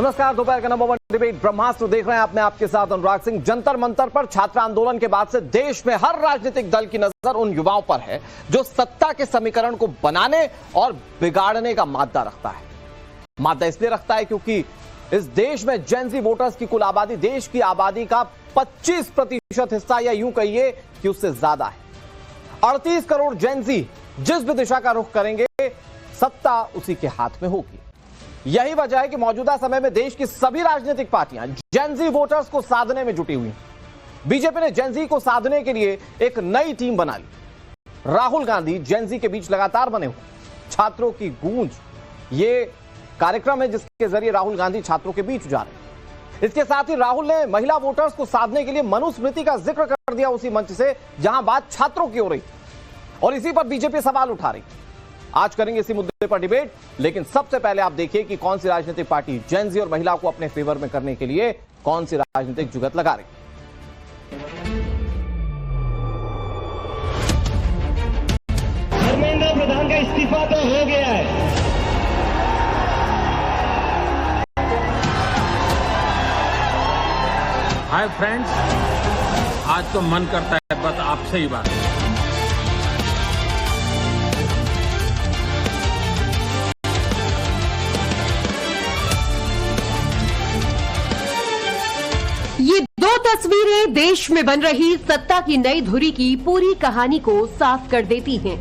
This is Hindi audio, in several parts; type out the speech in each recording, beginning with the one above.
नमस्कार, दोपहर का नंबर 1 डिबेट ब्रह्मास्त्र देख रहे हैं आप। मैं आपके साथ अनुराग सिंह। जंतर मंतर पर छात्र आंदोलन के बाद से देश में हर राजनीतिक दल की नजर उन युवाओं पर है जो सत्ता के समीकरण को बनाने और बिगाड़ने का मादा रखता है। मादा इसलिए रखता है क्योंकि इस देश में जेनजी वोटर्स की कुल आबादी देश की आबादी का 25% हिस्सा, या यूं कहिए कि उससे ज्यादा है। 38 करोड़ जेनजी जिस भी दिशा का रुख करेंगे, सत्ता उसी के हाथ में होगी। यही वजह है कि मौजूदा समय में देश की सभी राजनीतिक पार्टियां जेनजी वोटर्स को साधने में जुटी हुई हैं। बीजेपी ने जेनजी को साधने के लिए एक नई टीम बना ली। राहुल गांधी जेनजी के बीच लगातार बने हुए। छात्रों की गूंज, ये कार्यक्रम है जिसके जरिए राहुल गांधी छात्रों के बीच जा रहे हैं। इसके साथ ही राहुल ने महिला वोटर्स को साधने के लिए मनुस्मृति का जिक्र कर दिया उसी मंच से जहां बात छात्रों की हो रही थी, और इसी पर बीजेपी सवाल उठा रही। आज करेंगे इसी मुद्दे पर डिबेट, लेकिन सबसे पहले आप देखिए कि कौन सी राजनीतिक पार्टी जेनजी और महिला को अपने फेवर में करने के लिए कौन सी राजनीतिक जुगत लगा रही। धर्मेंद्र प्रधान का इस्तीफा तो हो गया है। हाय फ्रेंड्स, आज तो मन करता है बस आपसे ही बात। ये दो तस्वीरें देश में बन रही सत्ता की नई धुरी की पूरी कहानी को साफ कर देती हैं।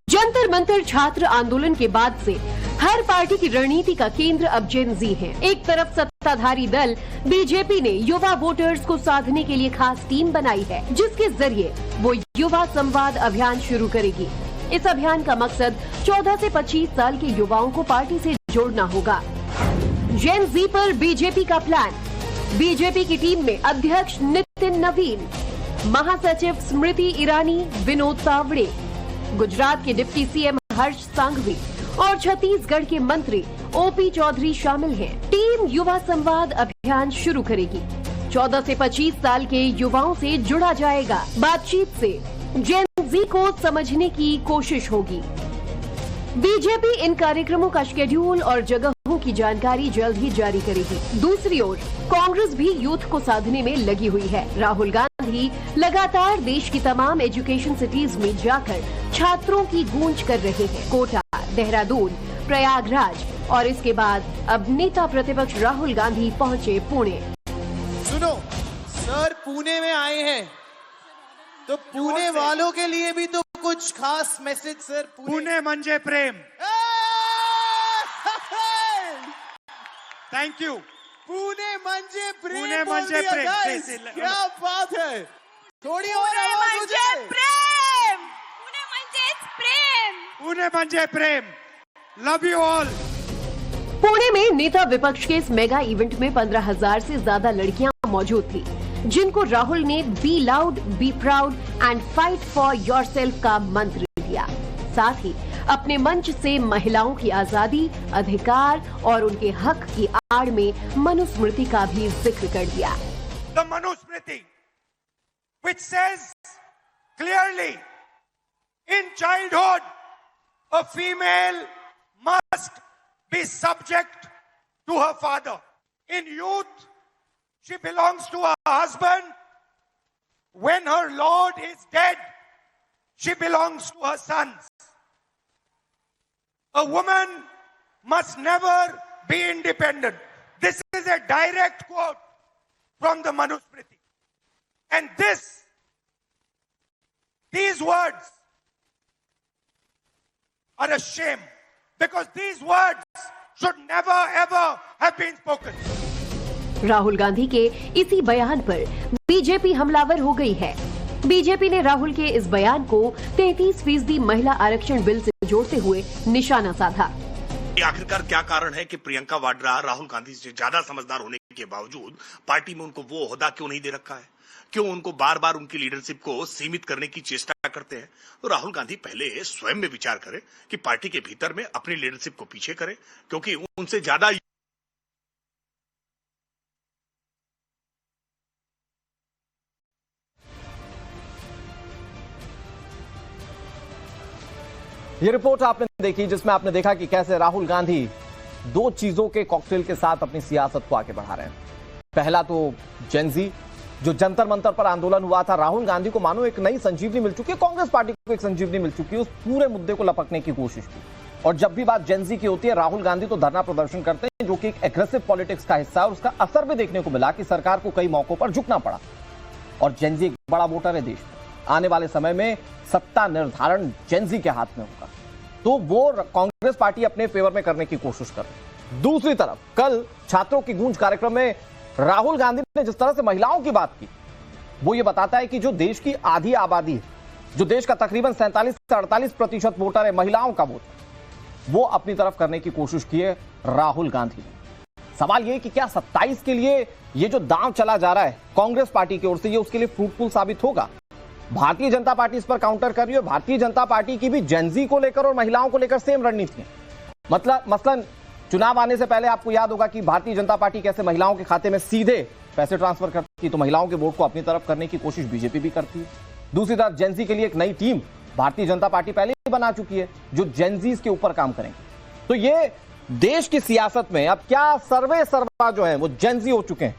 जंतर मंतर छात्र आंदोलन के बाद से हर पार्टी की रणनीति का केंद्र अब जेनजी है। एक तरफ सत्ताधारी दल बीजेपी ने युवा वोटर्स को साधने के लिए खास टीम बनाई है, जिसके जरिए वो युवा संवाद अभियान शुरू करेगी। इस अभियान का मकसद 14 से 25 साल के युवाओं को पार्टी से जोड़ना होगा। जेनजी पर बीजेपी का प्लान। बीजेपी की टीम में अध्यक्ष नितिन नवीन, महासचिव स्मृति ईरानी, विनोद तावड़े, गुजरात के डिप्टी सीएम हर्ष सांघवी और छत्तीसगढ़ के मंत्री ओपी चौधरी शामिल हैं। टीम युवा संवाद अभियान शुरू करेगी। 14 से 25 साल के युवाओं से जुड़ा जाएगा। बातचीत से जेनजी को समझने की कोशिश होगी। बीजेपी इन कार्यक्रमों का शेड्यूल और जगहों की जानकारी जल्द ही जारी करेगी। दूसरी ओर कांग्रेस भी यूथ को साधने में लगी हुई है। राहुल गांधी लगातार देश की तमाम एजुकेशन सिटीज में जाकर छात्रों की गूंज कर रहे हैं। कोटा, देहरादून, प्रयागराज और इसके बाद अब नेता प्रतिपक्ष राहुल गांधी पहुंचे पुणे। सुनो सर, पुणे में आए हैं तो पुणे वालों के लिए भी तो कुछ खास मैसेज सर। पुणे म्हणजे प्रेम। Thank you. पुणे म्हणजे प्रेम। पुणे म्हणजे प्रेम। क्या बात है। थोड़ी और पुणे म्हणजे प्रेम। पुणे म्हणजेच प्रेम। पुणे म्हणजे प्रेम। Love you all. पुणे में नेता विपक्ष के इस मेगा इवेंट में 15,000 से ज्यादा लड़कियां मौजूद थी, जिनको राहुल ने be loud, be proud and fight for yourself का मंत्र दिया। साथ ही अपने मंच से महिलाओं की आजादी, अधिकार और उनके हक की आड़ में मनुस्मृति का भी जिक्र कर दिया। The Manusmriti which says clearly in childhood a female must be subject to her father. In youth she belongs to her husband. When her lord is dead, she belongs to her sons. A woman must never be independent. This is a direct quote from the Manusmriti. And these words are a shame, because these words should never ever have been spoken. Rahul Gandhi के इसी बयान पर बीजेपी हमलावर हो गई है। बीजेपी ने राहुल के इस बयान को 33% महिला आरक्षण बिल से जोड़ते हुए निशाना साधा। आखिरकार क्या कारण है कि प्रियंका वाड्रा राहुल गांधी से ज्यादा समझदार होने के बावजूद पार्टी में उनको वो ओहदा क्यों नहीं दे रखा है? क्यों उनको बार बार उनकी लीडरशिप को सीमित करने की चेष्टा करते हैं? तो राहुल गांधी पहले स्वयं में विचार करें कि पार्टी के भीतर में अपनी लीडरशिप को पीछे करें, क्योंकि उनसे ज्यादा ये रिपोर्ट आपने देखी जिसमें आपने देखा कि कैसे राहुल गांधी दो चीजों के कॉकटेल के साथ अपनी सियासत को आगे बढ़ा रहे हैं। पहला तो जेनजी, जो जंतर मंतर पर आंदोलन हुआ था, राहुल गांधी को मानो एक नई संजीवनी मिल चुकी है, कांग्रेस पार्टी को एक संजीवनी मिल चुकी है, उस पूरे मुद्दे को लपकने की कोशिश की। और जब भी बात जेनजी की होती है, राहुल गांधी तो धरना प्रदर्शन करते हैं, जो कि एक एग्रेसिव पॉलिटिक्स का हिस्सा है, और उसका असर भी देखने को मिला कि सरकार को कई मौकों पर झुकना पड़ा। और जेनजी एक बड़ा वोटर है देश में, आने वाले समय में सत्ता निर्धारण जेनजी के हाथ में होगा, तो वो कांग्रेस पार्टी अपने फेवर में करने की कोशिश कर रही है। दूसरी तरफ कल छात्रों की गूंज कार्यक्रम में राहुल गांधी ने जिस तरह से महिलाओं की बात की, वो ये बताता है कि जो देश की आधी आबादी है, जो देश का तकरीबन 47 से 48% वोटर है, महिलाओं का वोट, वो अपनी तरफ करने की कोशिश की है राहुल गांधी ने। सवाल ये कि क्या 27 के लिए ये जो दांव चला जा रहा है कांग्रेस पार्टी की ओर से, ये उसके लिए फ्रूटफुल साबित होगा? भारतीय जनता पार्टी इस पर काउंटर कर रही है। भारतीय जनता पार्टी की भी जेनजी को लेकर और महिलाओं को लेकर सेम रणनीति है। मसलन चुनाव आने से पहले आपको याद होगा कि भारतीय जनता पार्टी कैसे महिलाओं के खाते में सीधे पैसे ट्रांसफर करती, तो महिलाओं के वोट को अपनी तरफ करने की कोशिश बीजेपी भी करती है। दूसरी तरफ जेनजी के लिए एक नई टीम भारतीय जनता पार्टी पहले ही बना चुकी है, जो जेनजीज के ऊपर काम करेंगे। तो ये देश की सियासत में अब क्या सर्वा जो है वो जेनजी हो चुके हैं।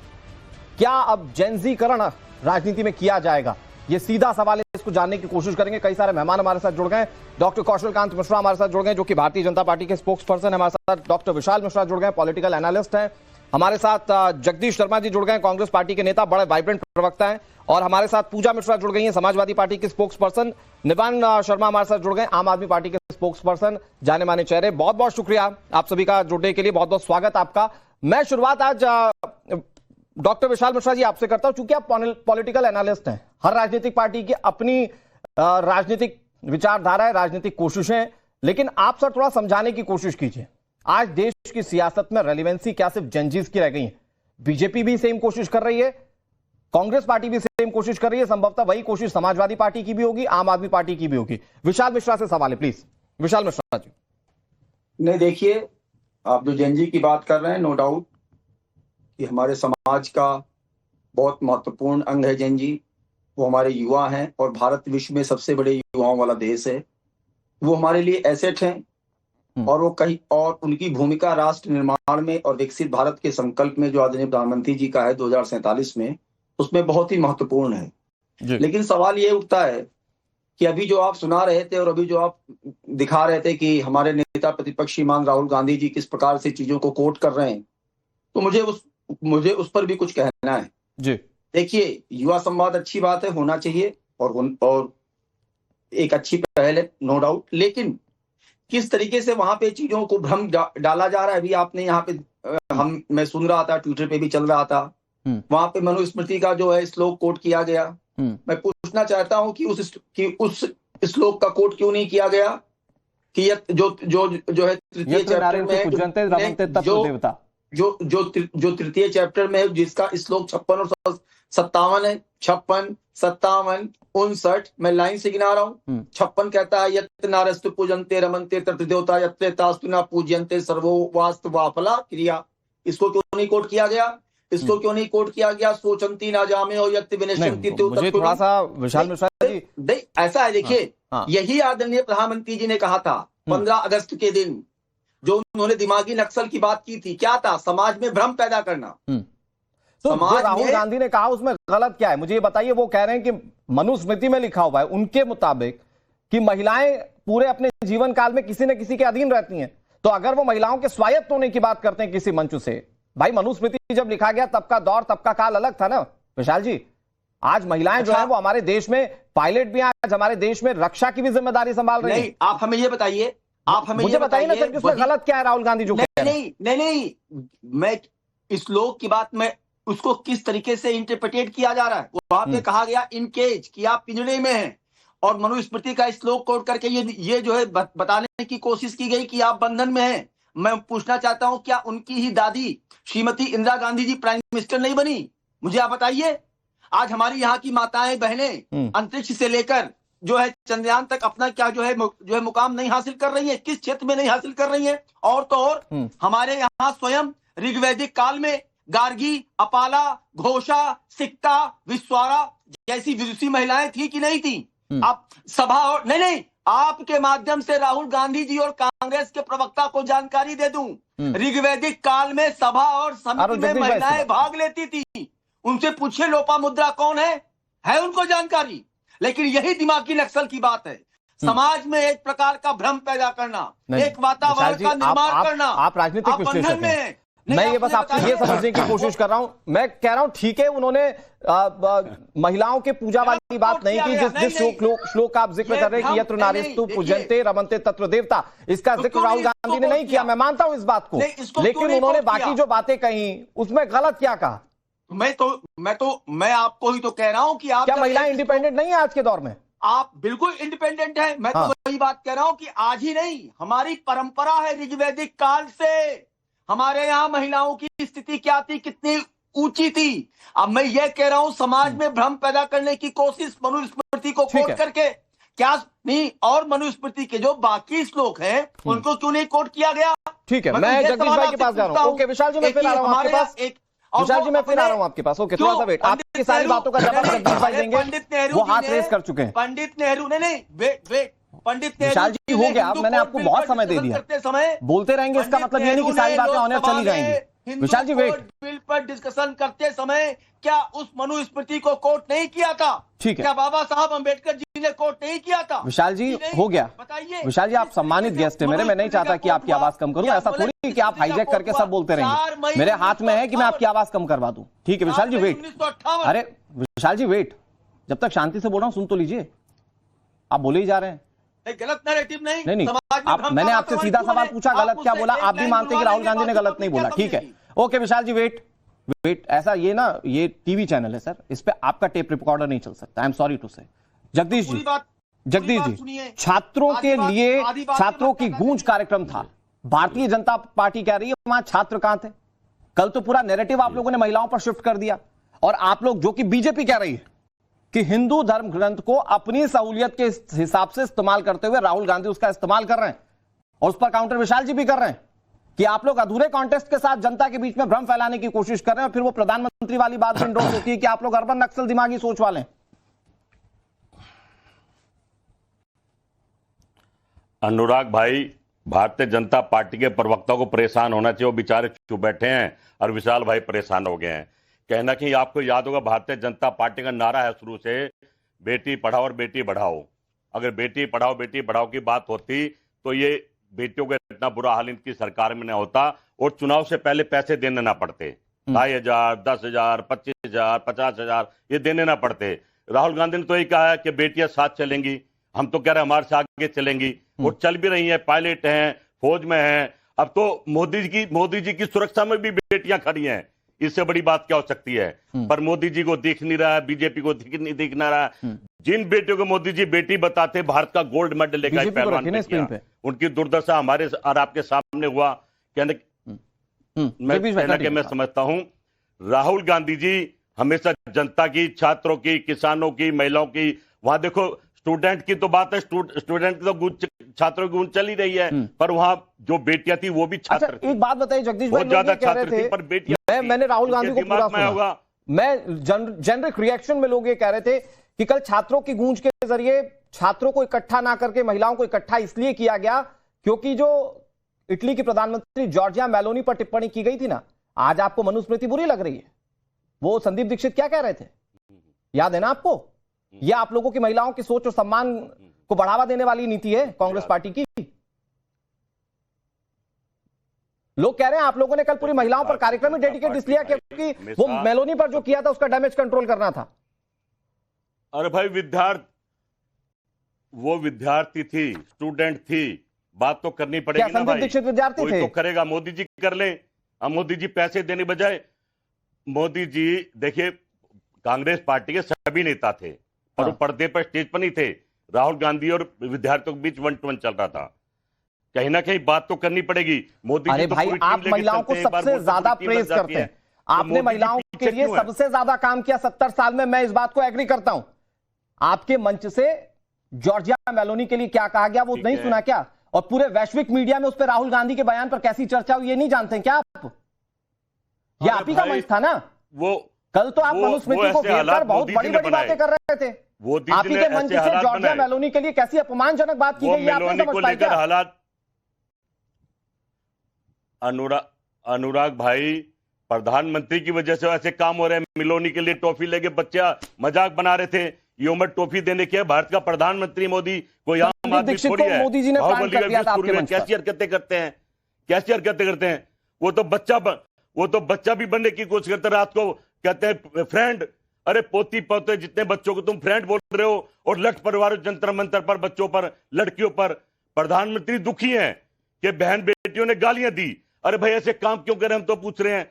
क्या अब जेनजीकरण राजनीति में किया जाएगा, ये सीधा सवाल है, इसको जानने की कोशिश करेंगे। कई सारे मेहमान हमारे साथ जुड़ गए। डॉक्टर कौशल कांत मिश्रा हमारे साथ जुड़ गए, जो कि भारतीय जनता पार्टी के स्पोक्स पर्सन है। हमारे साथ डॉक्टर विशाल मिश्रा जुड़ गए, पॉलिटिकल एनालिस्ट हैं। हमारे साथ जगदीश शर्मा जी जुड़ गए, कांग्रेस पार्टी के नेता, बड़े वाइब्रेंट प्रवक्ता हैं। और हमारे साथ पूजा मिश्रा जुड़ गई हैं, समाजवादी पार्टी के स्पोक्स पर्सन। निवान शर्मा हमारे साथ जुड़ गए, आम आदमी पार्टी के स्पोक्स पर्सन, जाने माने चेहरे। बहुत बहुत शुक्रिया आप सभी का जुड़ने के लिए, बहुत बहुत स्वागत आपका। मैं शुरुआत आज डॉक्टर विशाल मिश्रा जी आपसे करता हूं, चूंकि आप पॉलिटिकल एनालिस्ट हैं। हर राजनीतिक पार्टी की अपनी राजनीतिक विचारधारा है, राजनीतिक कोशिशें, लेकिन आप सर थोड़ा समझाने की कोशिश कीजिए। आज देश की सियासत में रेलेवेंसी क्या सिर्फ जेनजीज की रह गई है? बीजेपी भी सेम कोशिश कर रही है, कांग्रेस पार्टी भी सेम कोशिश कर रही है, संभवतः वही कोशिश समाजवादी पार्टी की भी होगी, आम आदमी पार्टी की भी होगी। विशाल मिश्रा से सवाल है, प्लीज विशाल मिश्रा जी। नहीं, देखिए, आप जो जेनजी की बात कर रहे हैं, नो डाउट कि हमारे समाज का बहुत महत्वपूर्ण अंग है जेनजी। वो हमारे युवा हैं और भारत विश्व में सबसे बड़े युवाओं वाला देश है। वो हमारे लिए एसेट हैं और वो कहीं और उनकी भूमिका राष्ट्र निर्माण में और विकसित भारत के संकल्प में जो आदरणीय प्रधानमंत्री जी का है 2047 में, उसमें बहुत ही महत्वपूर्ण है। लेकिन सवाल ये उठता है कि अभी जो आप सुना रहे थे और अभी जो आप दिखा रहे थे कि हमारे नेता प्रतिपक्षी मान राहुल गांधी जी किस प्रकार से चीजों को कोट कर रहे हैं, तो मुझे उस पर भी कुछ कहना है जी। देखिए, युवा संवाद अच्छी बात है, होना चाहिए और एक अच्छी पहल है, नो डाउट। लेकिन किस तरीके से वहां पे चीजों को भ्रम डाला जा रहा है, अभी आपने यहाँ पे मैं सुन रहा था, ट्विटर पे भी चल रहा था, वहां पे मनुस्मृति का जो है श्लोक कोट किया गया। मैं पूछना चाहता हूं कि उस श्लोक का कोट क्यों नहीं किया गया कि जो है तृतीय चैप्टर में जो तृतीय चैप्टर में है, जिसका श्लोक 56 और 57 है, 56, 57, 59, मैं लाइन से गिना रहा हूँ। 56 कहता है यत् नारस्तु पूजन्ते रमन्ते तत्र देवता यत्रे तास्तु न पूज्यन्ते सर्वो वास्तु वाफला क्रिया। इसको क्यों नहीं कोट किया गया? इसको क्यों नहीं कोट किया गया? सोचंती ना जामे और यत् विनश्यन्ति थोड़ा सा विशाल मिश्रा जी, ऐसा है, देखिए, यही आदरणीय प्रधानमंत्री जी ने कहा था 15 अगस्त के दिन, जो उन्होंने दिमागी नक्सल की बात की थी। क्या था? समाज में भ्रम पैदा करना। तो जो राहुल गांधी ने कहा उसमें गलत क्या है, मुझे ये बताइए। वो कह रहे हैं कि मनुस्मृति में लिखा हुआ है उनके मुताबिक कि महिलाएं पूरे अपने जीवन काल में किसी न किसी के अधीन रहती हैं। तो अगर वो महिलाओं के स्वायत्त होने की बात करते हैं किसी मंच से, भाई मनुस्मृति जब लिखा गया तब का दौर, तब का काल अलग था ना विशाल जी। आज महिलाएं जो है वो हमारे देश में पायलट भी, आज हमारे देश में रक्षा की भी जिम्मेदारी संभाल रही है। आप हमें ये बताइए, मुझे बताइए ना सर, इसमें गलत क्या है राहुल गांधी जो नहीं, मैं इस लोक की बात में उसको किस तरीके से इंटरप्रिटेट किया जा रहा है। वहां पे कहा गया इन केज कि आप पिंजरे में हैं, और मनुस्मृति का श्लोक कोट करके ये जो है बताने की कोशिश की गई कि आप बंधन में हैं। मैं पूछना चाहता हूं, क्या उनकी ही दादी श्रीमती इंदिरा गांधी जी प्राइम मिनिस्टर नहीं बनी? मुझे आप बताइए। आज हमारी यहाँ की माताएं बहनें अंतरिक्ष से लेकर जो है चंद्रयान तक अपना क्या जो है मुकाम नहीं हासिल कर रही है, किस क्षेत्र में नहीं हासिल कर रही है। और तो और हमारे यहाँ स्वयं ऋग्वैदिक काल में गार्गी, अपाला, घोषा, सिक्ता, विश्वारा जैसी विदुषी महिलाएं थी कि नहीं थी? आप सभा और नहीं, आपके माध्यम से राहुल गांधी जी और कांग्रेस के प्रवक्ता को जानकारी दे दूं, ऋग्वैदिक काल में सभा और समिति में महिलाएं भाग लेती थी। उनसे पूछिए लोपामुद्रा कौन है उनको जानकारी। लेकिन यही दिमागी नक्सल की बात है, समाज में एक प्रकार का भ्रम पैदा करना, एक वातावरण का निर्माण करना। आप राजनीतिक विश्लेषक हैं, मैं ये बस आपसे ये समझने की कोशिश कर रहा हूं। मैं कह रहा हूं ठीक है, उन्होंने महिलाओं के पूजा वाली बात नहीं की। जिस श्लोक आप जिक्र कर रहे हैं कि यत्र नारीस्तु पूजन्ते रमन्ते तत्र देवता, इसका जिक्र राहुल गांधी ने नहीं किया। मैं मानता हूं इस बात को, लेकिन उन्होंने बाकी जो बातें कही उसमें गलत क्या कहा? मैं आपको ही तो कह रहा हूं कि आप क्या महिलाएं इंडिपेंडेंट नहीं है आज के दौर में? आप बिल्कुल इंडिपेंडेंट हैं। मैं तो वही बात कह रहा हूं कि आज ही नहीं, हमारी परंपरा है ऋग्वैदिक काल से। हमारे यहाँ महिलाओं की स्थिति क्या थी, कितनी ऊंची थी। अब मैं ये कह रहा हूं समाज में भ्रम पैदा करने की कोशिश मनुस्मृति को कोट करके क्या नहीं, और मनुस्मृति के जो बाकी श्लोक हैं उनको क्यों नहीं कोट किया गया? ठीक है, मैं जगदीश भाई के पास जा रहा हूं। ओके विशाल जी, मैं फिर आ रहा हूं आपके पास। विशाल जी, मैं फिर आ रहा हूं आपके पास। ओके, थोड़ा सा वेट। आपकी सारी बातों का जवाब जगदीश भाई देंगे, वो हाथ रेस कर चुके हैं। पंडित नेहरू ने वेट पंडित विशाल जी हो गया, मैंने आपको बहुत समय दे दिया। बोलते रहेंगे इसका मतलब ये नहीं कि सारी बातें ऑन एयर चली जाएंगी। विशाल जी वेट। बिल पर डिस्कशन करते समय क्या उस मनुस्मृति को कोट नहीं किया था? ठीक है, क्या बाबा साहब अंबेडकर जी ने कोट नहीं किया था? विशाल जी हो गया। बताइए विशाल जी, आप सम्मानित गेस्ट है मेरे, मैं नहीं चाहता कि आपकी आवाज कम करूं। ऐसा थोड़ी कि आप हाईजैक करके सब बोलते रहेंगे। मेरे हाथ में है कि मैं आपकी आवाज कम करवा दूं। ठीक है विशाल जी वेट। अरे विशाल जी वेट, जब तक शांति से बोल रहा हूं सुन तो लीजिए। आप बोले ही जा रहे हैं। गलत नैरेटिव नहीं। आप, मैंने आपसे सीधा सवाल पूछा, गलत क्या बोला? आप भी मानते हैं कि राहुल गांधी ने गलत नहीं बोला। ठीक है, ओके विशाल जी वेट। ऐसा ये ना, ये टीवी चैनल है सर, इस पे आपका टेप रिकॉर्डर नहीं चल सकता। आई एम सॉरी टू से। जगदीश जी, छात्रों के लिए छात्रों की गूंज कार्यक्रम था। भारतीय जनता पार्टी कह रही है वहां छात्र कहां थे? कल तो पूरा नैरेटिव आप लोगों ने महिलाओं पर शिफ्ट कर दिया। और आप लोग, जो कि बीजेपी कह रही है कि हिंदू धर्म ग्रंथ को अपनी सहूलियत के हिसाब से इस्तेमाल करते हुए राहुल गांधी उसका इस्तेमाल कर रहे हैं, और उस पर काउंटर विशाल जी भी कर रहे हैं कि आप लोग अधूरे कॉन्टेस्ट के साथ जनता के बीच में भ्रम फैलाने की कोशिश कर रहे हैं। और फिर वो प्रधानमंत्री वाली बात भी इंडोर्स होती है कि आप लोग अर्बन नक्सल दिमागी सोच वाले हैं। अनुराग भाई, भारतीय जनता पार्टी के प्रवक्ता को परेशान होना चाहिए, वो बेचारे चुप बैठे हैं और विशाल भाई परेशान हो गए हैं। कहना कि आपको याद होगा भारतीय जनता पार्टी का नारा है शुरू से, बेटी पढ़ाओ और बेटी बढ़ाओ। अगर बेटी पढ़ाओ बेटी बढ़ाओ की बात होती तो ये बेटियों का इतना बुरा हाल इनकी सरकार में न होता, और चुनाव से पहले पैसे देने ना पड़ते। 2,500, 10,000, 25,000, 50,000 ये देने ना पड़ते। राहुल गांधी ने तो यही कहा है कि बेटियां साथ चलेंगी। हम तो कह रहे हैं हमारे से आगे चलेंगी, और चल भी रही है। पायलट हैं, फौज में हैं। अब तो मोदी जी की सुरक्षा में भी बेटियां खड़ी हैं। इससे बड़ी बात क्या हो सकती है? पर मोदी जी को दिख नहीं रहा है, बीजेपी को दिख नहीं रहा है। जिन बेटियों को मोदी जी बेटी बताते, भारत का गोल्ड मेडल लेकर पहलवान ने किया, उनकी दुर्दशा हमारे और आपके सामने हुआ। मैं समझता हूं राहुल गांधी जी हमेशा जनता की, छात्रों की, किसानों की, महिलाओं की, वहां देखो स्टूडेंट की तो बात है, स्टूडेंट की तो छात्रों की गूंज चली रही है, पर वहां जो बेटियां थी वो भी छात्र। अच्छा, एक बात बताइए जगदीश भाई, ज्यादा छात्र थी पर बेटियां। मैंने राहुल गांधी को पूरा सुना। मैं जेनरिक रिएक्शन में लोग ये कह रहे थे कि कल छात्रों की गूंज के जरिए छात्रों को इकट्ठा ना करके महिलाओं को इकट्ठा इसलिए किया गया क्योंकि जो इटली की प्रधानमंत्री जॉर्जिया मेलोनी पर टिप्पणी की गई थी ना, आज आपको मनुस्मृति बुरी लग रही है। वो संदीप दीक्षित क्या कह रहे थे, याद है ना आपको? यह आप लोगों की महिलाओं की सोच और सम्मान को बढ़ावा देने वाली नीति है कांग्रेस पार्टी की। लोग कह रहे हैं आप लोगों ने कल पूरी महिलाओं पर कार्यक्रम ही डेडिकेट इसलिए क्योंकि वो मेलोनी पर जो किया था उसका डैमेज कंट्रोल करना था। अरे भाई वो विद्यार्थी थी, स्टूडेंट थी, बात तो करनी पड़ेगी ना भाई। दीक्षित विद्यार्थी थे, तो करेगा, मोदी जी कर ले। अब मोदी जी पैसे देने बजाय, मोदी जी देखिए कांग्रेस पार्टी के सभी नेता थे और वो पर्दे पर स्टेज पर नहीं थे। राहुल गांधी और विद्यार्थियों के बीच 1-to-1 चल रहा था। कहीं ना कहीं बात तो करनी पड़ेगी। मोदी अरे जी भाई आप महिलाओं को सबसे ज्यादा प्रेज करते हैं, आपने महिलाओं के लिए सबसे ज्यादा काम किया 70 साल में। मैं इस बात को एग्री करता हूं। आपके मंच से जॉर्जिया मेलोनी के लिए क्या कहा गया वो नहीं सुना क्या? और पूरे वैश्विक मीडिया में उस पर राहुल गांधी के बयान पर कैसी चर्चा हुई ये नहीं जानते क्या आप? ये आप ही का मंच था ना। वो कल तो आप मनुस्मृति को घेरकर बहुत बड़ी बड़ी बातें कर रहे थे। वो दीदी आप ही ने के मंच ऐसे से हालात जॉर्जिया बनाए। मेलोनी के लिए कैसी अपमानजनक बात की वो गई है, आपने मेलोनी को समझ पाया लेकर क्या? हालात, अनुराग भाई, प्रधानमंत्री की वजह से ऐसे काम हो रहे हैं। मेलोनी के लिए टॉफी लेके बच्चे मजाक बना रहे थे, ये उम्र टॉफी देने की है। भारत का प्रधानमंत्री मोदी कोई आम आदमी दीक्षित थोड़ी को है। मोदी जी ने प्लान कर दिया था आपके मंच पर। कैसी हरकतें करते हैं, कैसी हरकतें करते हैं। वो तो बच्चा भी बनने की कोशिश करते, रात को कहते हैं फ्रेंड। अरे पोती पोते जितने बच्चों को तुम फ्रेंड बोल रहे हो, और लठ परिवार जंतर मंतर पर, बच्चों पर, लड़कियों पर। प्रधानमंत्री दुखी हैं कि बहन बेटियों ने गालियां दी। अरे भाई ऐसे काम क्यों करें, हम तो पूछ रहे हैं।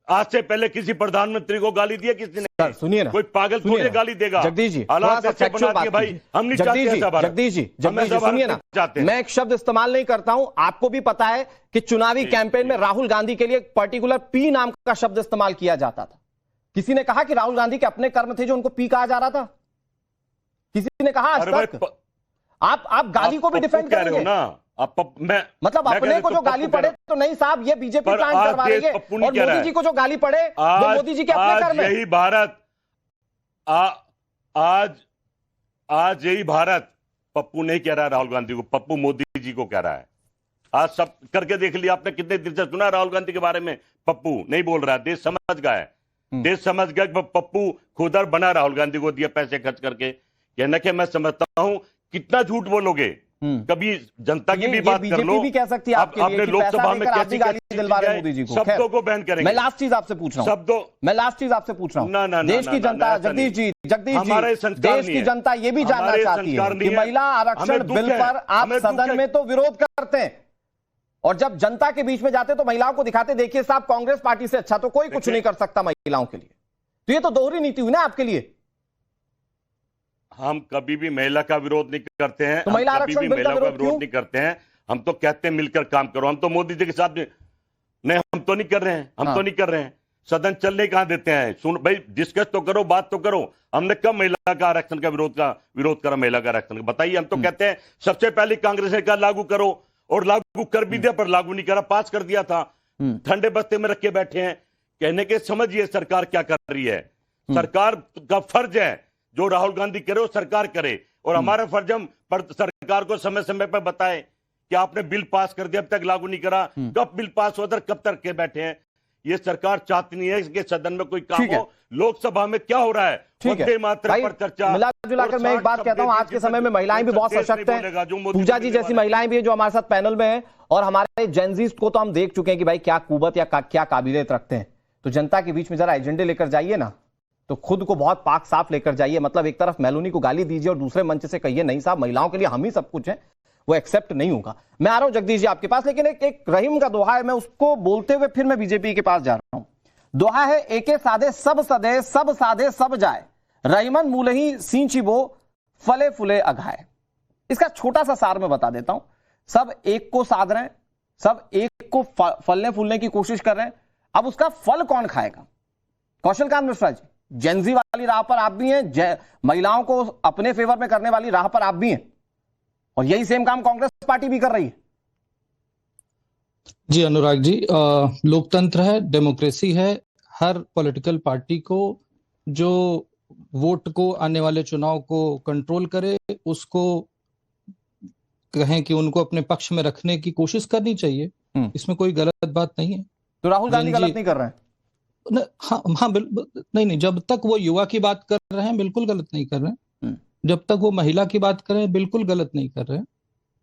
आज से पहले किसी प्रधानमंत्री को गाली दिया किसी ने? सुनिए ना, कोई पागल थोड़ी गाली देगा। जगदीश जी, हालात ऐसे बना दिए भाई, हम नहीं चाहते ऐसा भारत। जगदीश जी सुनिए ना, मैं एक शब्द इस्तेमाल नहीं करता हूं। आपको भी पता है कि चुनावी कैंपेन में राहुल गांधी के लिए एक पर्टिकुलर पी नाम का शब्द इस्तेमाल किया जाता था। किसी ने कहा कि राहुल गांधी के अपने कर्म थे जो उनको पी कहा जा रहा था? किसी ने कहा आज तक? आप गाली को भी डिफेंड कर रहे हो ना? मतलब अपने को जो गाली पड़े तो नहीं साहब, ये बीजेपी प्लान करवा रही है, और मोदी जी को जो गाली पड़े वो मोदी जी के अपने कर्म है। यही भारत, आज यही भारत पप्पू नहीं कह रहा है राहुल गांधी को, पप्पू मोदी जी को कह रहा है। आज सब करके देख लिया आपने, कितने दिन से सुना राहुल गांधी के बारे में? पप्पू नहीं बोल रहा है, देश समझ गया है। देश समझ गया कि पप्पू खुदर बना राहुल गांधी को दिया पैसे खर्च करके। कहना कि मैं समझता हूं कितना झूठ बोलोगे, कभी जनता की भी बात कर लो। भी कह सकती है आपके लिए कि लोकसभा में कैसी गाली दिलवा रहे मोदी जी को। शब्दों को बैन करेंगे। मैं लास्ट चीज आपसे पूछ रहा हूं, मैं लास्ट चीज आपसे पूछ रहा हूं। देश की जनता, जगदीश जी देश की जनता ये भी जानना चाहती है कि महिला आरक्षण बिल पर आप सदन में तो विरोध करते हैं, और जब जनता के बीच में जाते तो महिलाओं को दिखाते, देखिए साहब कांग्रेस पार्टी से अच्छा तो कोई कुछ नहीं कर सकता महिलाओं के लिए। तो ये तो दोहरी नीति हुई ना आपके लिए। हम कभी भी महिला का विरोध नहीं करते हैं, तो महिला आरक्षण बिल का विरोध नहीं करते हैं। हम तो कहते हैं मिलकर काम करो। हम तो मोदी जी के साथ नहीं, हम तो नहीं कर रहे हैं, तो नहीं कर रहे हैं। सदन चलने कहां देते हैं? सुन भाई, डिस्कस तो करो, बात तो करो। हमने कब महिला का आरक्षण का विरोध करा? महिला का आरक्षण बताइए। हम तो कहते हैं सबसे पहले कांग्रेस ने कहा लागू करो, और लागू कर भी दिया, पर लागू नहीं करा, पास कर दिया था। ठंडे बस्ते में रख के बैठे हैं। कहने के समझिए सरकार क्या कर रही है। सरकार का फर्ज है जो राहुल गांधी करे वो सरकार करे, और हमारा फर्ज हम सरकार को समय समय पर बताए कि आपने बिल पास कर दिया, अब तक लागू नहीं करा। कब बिल पास होता, कब तक के बैठे हैं? ये सरकार चाहती नहीं है कि सदन में कोई काम हो। लोकसभा में क्या हो रहा है? वंदे मातरम पर चर्चा। मिला जुलाकर मैं एक बात कहता हूं, आज के समय में महिलाएं भी बहुत सशक्त हैं। पूजा जी जैसी महिलाएं भी हैं जो हमारे साथ पैनल में हैं, और हमारे जेनजीज को तो हम देख चुके हैं कि भाई क्या कुवत या क्या काबिलियत रखते हैं। तो जनता के बीच में जरा एजेंडे लेकर जाइए ना, तो खुद को बहुत पाक साफ लेकर जाइए। मतलब एक तरफ मेलोनी को गाली दीजिए और दूसरे मंच से कहिए नहीं साहब महिलाओं के लिए हम ही सब कुछ हैं, वो एक्सेप्ट नहीं होगा। मैं आ रहा हूं जगदीश जी आपके पास, लेकिन एक रहीम का दोहा है, मैं उसको बोलते हुए फिर मैं बीजेपी के पास जा रहा हूं। दोहा है, एके सादे सब सदे, सब सादे सब जाए, रहीमन मूलही सींची बो, फले फुले अघाए। इसका छोटा सा सार मैं बता देता हूं। सब एक को साध रहे हैं, सब एक को फलने फूलने की कोशिश कर रहे हैं। अब उसका फल कौन खाएगा? कौशलकांत मिश्रा जी, जेंजी वाली राह पर आप भी हैं, महिलाओं को अपने फेवर में करने वाली राह पर आप भी हैं, और यही सेम काम कांग्रेस पार्टी भी कर रही है। जी अनुराग जी, लोकतंत्र है, डेमोक्रेसी है। हर पॉलिटिकल पार्टी को जो वोट को, आने वाले चुनाव को कंट्रोल करे, उसको कहें कि उनको अपने पक्ष में रखने की कोशिश करनी चाहिए। इसमें कोई गलत बात नहीं है। तो राहुल गांधी गलत नहीं कर रहे हैं? हाँ, नहीं, जब तक वो युवा की बात कर रहे हैं बिल्कुल गलत नहीं कर रहे हैं। जब तक वो महिला की बात कर रहे हैं बिल्कुल गलत नहीं कर रहे हैं।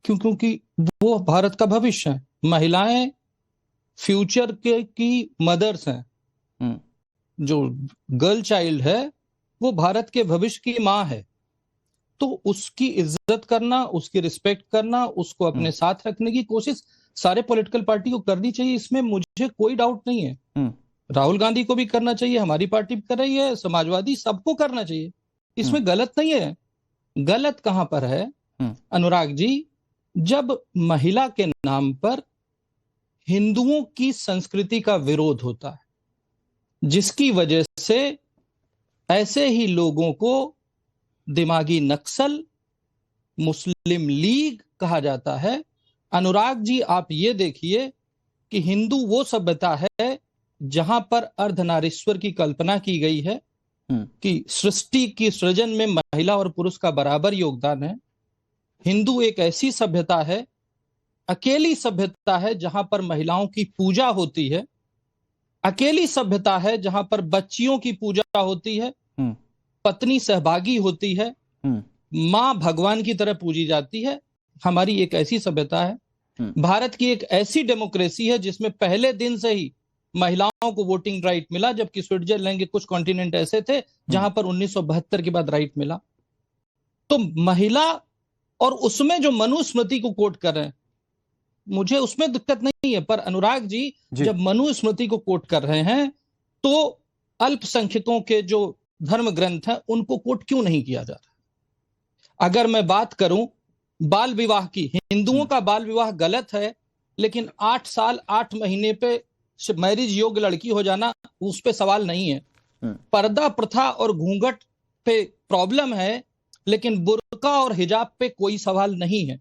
क्योंकि वो भारत का भविष्य है। महिलाएं फ्यूचर की मदर्स हैं। जो गर्ल चाइल्ड है वो भारत के भविष्य की माँ है। तो उसकी इज्जत करना, उसकी रिस्पेक्ट करना, उसको अपने साथ रखने की कोशिश सारे पॉलिटिकल पार्टी को करनी चाहिए। इसमें मुझे कोई डाउट नहीं है। राहुल गांधी को भी करना चाहिए, हमारी पार्टी भी कर रही है, समाजवादी, सबको करना चाहिए। इसमें गलत नहीं है। गलत कहां पर है अनुराग जी? जब महिला के नाम पर हिंदुओं की संस्कृति का विरोध होता है, जिसकी वजह से ऐसे ही लोगों को दिमागी नक्सल, मुस्लिम लीग कहा जाता है। अनुराग जी, आप ये देखिए कि हिंदू वो सभ्यता है जहां पर अर्धनारीश्वर की कल्पना की गई है, कि सृष्टि की सृजन में महिला और पुरुष का बराबर योगदान है। हिंदू एक ऐसी सभ्यता है, अकेली सभ्यता है जहां पर महिलाओं की पूजा होती है, अकेली सभ्यता है जहां पर बच्चियों की पूजा होती है, पत्नी सहभागी होती है, मां भगवान की तरह पूजी जाती है। हमारी एक ऐसी सभ्यता है। भारत की एक ऐसी डेमोक्रेसी है जिसमें पहले दिन से ही महिलाओं को वोटिंग राइट मिला, जबकि स्विट्जरलैंड के कुछ कॉन्टिनेंट ऐसे थे जहां पर 1972 के बाद राइट मिला। तो महिला, और उसमें जो मनुस्मृति को कोट कर रहे हैं, मुझे उसमें दिक्कत नहीं है, पर अनुराग जी जब मनुस्मृति को कोट कर रहे हैं तो अल्पसंख्यकों के जो धर्म ग्रंथ हैं उनको कोट क्यों नहीं किया जा रहा? अगर मैं बात करूं बाल विवाह की, हिंदुओं का बाल विवाह गलत है, लेकिन 8 साल 8 महीने पे मैरिज योग्य लड़की हो जाना, उस पे सवाल नहीं है। पर्दा प्रथा और घूंघट पे प्रॉब्लम है, लेकिन बुर्का और हिजाब पे कोई सवाल नहीं है।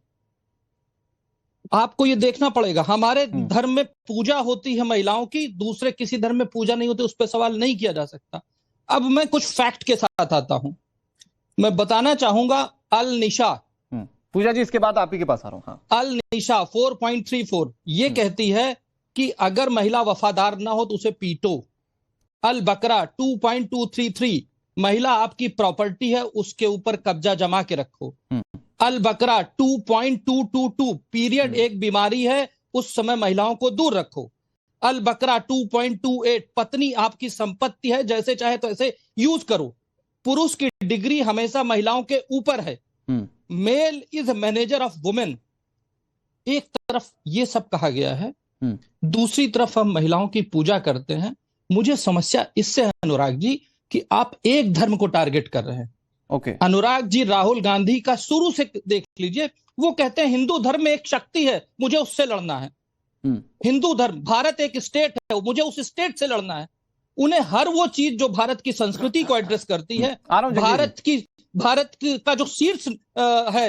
आपको ये देखना पड़ेगा, हमारे धर्म में पूजा होती है महिलाओं की, दूसरे किसी धर्म में पूजा नहीं होती, उस पर सवाल नहीं किया जा सकता। अब मैं कुछ फैक्ट के साथ आता हूं। मैं बताना चाहूंगा अल निशा, पूजा जी इसके बाद आप ही के पास आ रहा हूं। हाँ। अल निशा 4.34 ये कहती है कि अगर महिला वफादार ना हो तो उसे पीटो। अल बकरा 2.233 महिला आपकी प्रॉपर्टी है, उसके ऊपर कब्जा जमा के रखो। अल बकरा 2.222 पीरियड एक बीमारी है, उस समय महिलाओं को दूर रखो। अल बकरा 2.28 पत्नी आपकी संपत्ति है, जैसे चाहे तो ऐसे यूज करो। पुरुष की डिग्री हमेशा महिलाओं के ऊपर है। Male is manager of women. एक तरफ ये सब कहा गया है, दूसरी तरफ हम महिलाओं की पूजा करते हैं। मुझे समस्या इससे है अनुराग जी कि आप एक धर्म को टारगेट कर रहे हैं। अनुराग जी राहुल गांधी का शुरू से देख लीजिए, वो कहते हैं हिंदू धर्म में एक शक्ति है, मुझे उससे लड़ना है। हिंदू धर्म, भारत एक स्टेट है, मुझे उस स्टेट से लड़ना है। उन्हें हर वो चीज जो भारत की संस्कृति को एड्रेस करती है, भारत का जो शीर्ष है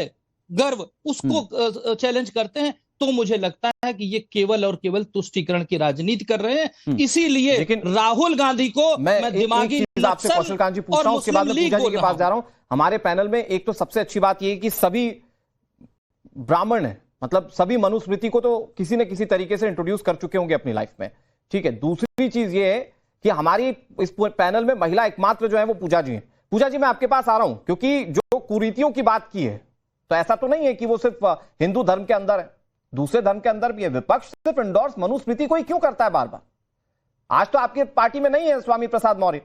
गर्व, उसको चैलेंज करते हैं। तो मुझे लगता है कि ये केवल और केवल तुष्टीकरण की राजनीति कर रहे हैं। इसीलिए राहुल गांधी को मैं दिमागी आपसे कौशल कांत जी पूछ रहा हूं, उसके बाद में पूजा जी के पास जा रहा हूं। हमारे पैनल में एक तो सबसे अच्छी बात यह है कि सभी ब्राह्मण है, मतलब सभी मनुस्मृति को तो किसी न किसी तरीके से इंट्रोड्यूस कर चुके होंगे अपनी लाइफ में, ठीक है। दूसरी चीज ये है कि हमारी इस पैनल में महिला एकमात्र जो है वो पूजा जी है। पूजा जी मैं आपके पास आ रहा हूं, क्योंकि जो कुरीतियों की बात की है, तो ऐसा तो नहीं है कि वो सिर्फ हिंदू धर्म के अंदर है, दूसरे धर्म के अंदर भी है। विपक्ष सिर्फ इंडोर्स मनुस्मृति को ही क्यों करता है बार बार? आज तो आपके पार्टी में नहीं है स्वामी प्रसाद मौर्य,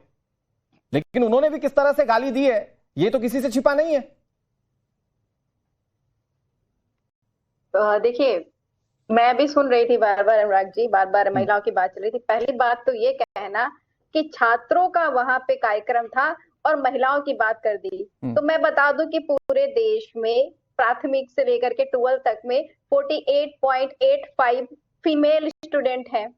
लेकिन उन्होंने भी किस तरह से गाली दी है, ये तो किसी से छिपा नहीं है। देखिए, मैं भी सुन रही थी बार बार अनुराग जी, बार बार महिलाओं की बात चल रही थी। पहली बात तो ये कहना कि छात्रों का वहां पे कार्यक्रम था और महिलाओं की बात कर दी, तो मैं बता दूं कि पूरे देश में प्राथमिक से लेकर के 12 तक में 48.85 फीमेल स्टूडेंट हैं